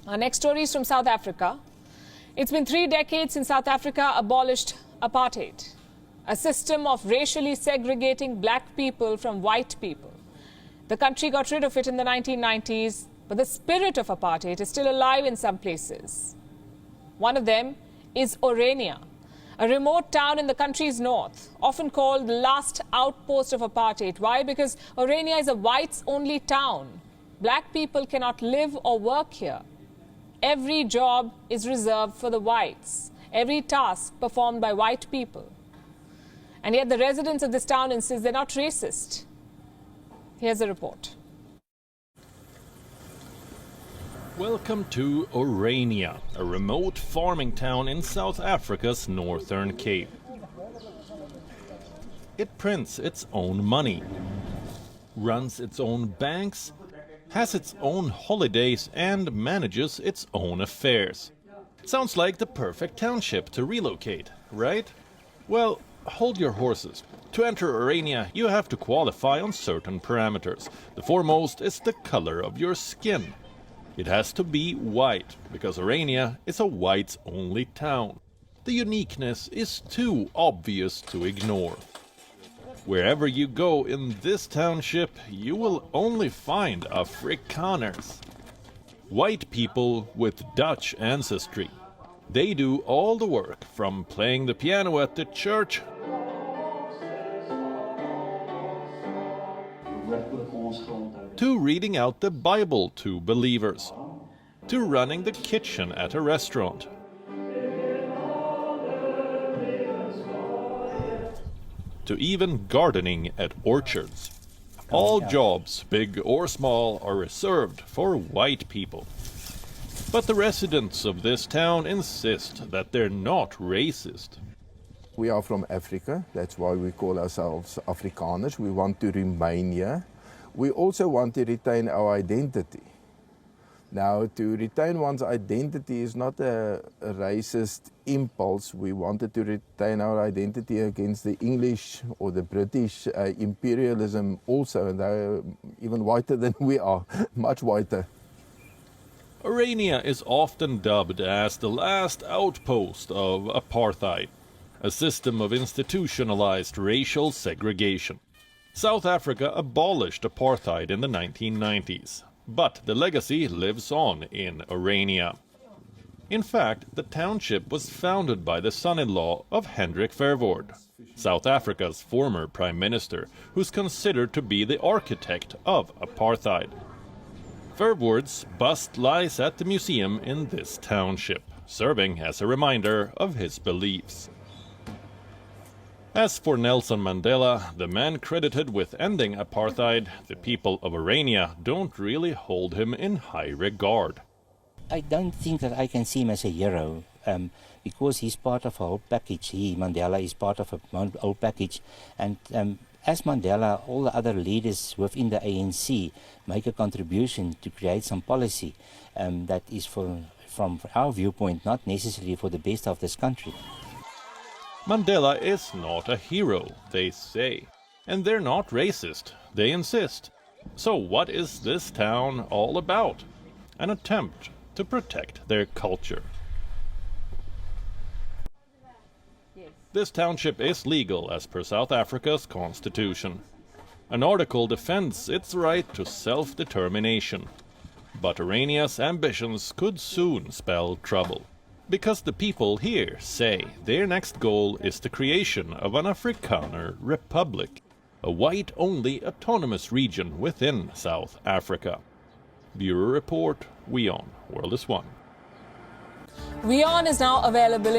Our next story is from South Africa. It's been 3 decades since South Africa abolished apartheid, a system of racially segregating black people from white people. The country got rid of it in the 1990s, but the spirit of apartheid is still alive in some places. One of them is Orania, a remote town in the country's north, often called the last outpost of apartheid. Why? Because Orania is a whites-only town. Black people cannot live or work here. Every job is reserved for the whites, every task performed by white people. And yet the residents of this town insist they're not racist. Here's a report. Welcome to Orania, a remote farming town in South Africa's Northern Cape. It prints its own money, runs its own banks, has its own holidays and manages its own affairs. Sounds like the perfect township to relocate, right? Well, hold your horses. To enter Orania, you have to qualify on certain parameters. The foremost is the color of your skin. It has to be white, because Orania is a whites-only town. The uniqueness is too obvious to ignore. Wherever you go in this township, you will only find Afrikaners. White people with Dutch ancestry. They do all the work, from playing the piano at the church to reading out the Bible to believers, to running the kitchen at a restaurant, to even gardening at orchards. All jobs, big or small, are reserved for white people. But the residents of this town insist that they're not racist. We are from Africa, that's why we call ourselves Afrikaners. We want to remain here. We also want to retain our identity. Now, to retain one's identity is not a racist impulse. We wanted to retain our identity against the English or the British imperialism also. They're even whiter than we are, much whiter. Orania is often dubbed as the last outpost of apartheid, a system of institutionalized racial segregation. South Africa abolished apartheid in the 1990s. But the legacy lives on in Orania. In fact, the township was founded by the son-in-law of Hendrik Verwoerd, South Africa's former prime minister, who's considered to be the architect of apartheid. Verwoerd's bust lies at the museum in this township, serving as a reminder of his beliefs. As for Nelson Mandela, the man credited with ending apartheid, the people of Orania don't really hold him in high regard. I don't think that I can see him as a hero because he's part of a whole package. Mandela is part of a whole package. And as Mandela, all the other leaders within the ANC make a contribution to create some policy that is, from our viewpoint, not necessarily for the best of this country. Mandela is not a hero, they say. And they're not racist, they insist. So what is this town all about? An attempt to protect their culture. This township is legal as per South Africa's constitution. An article defends its right to self-determination. But Orania's ambitions could soon spell trouble. Because the people here say their next goal is the creation of an Afrikaner republic, a white-only autonomous region within South Africa. Bureau Report, WION, World is One. WION is now available in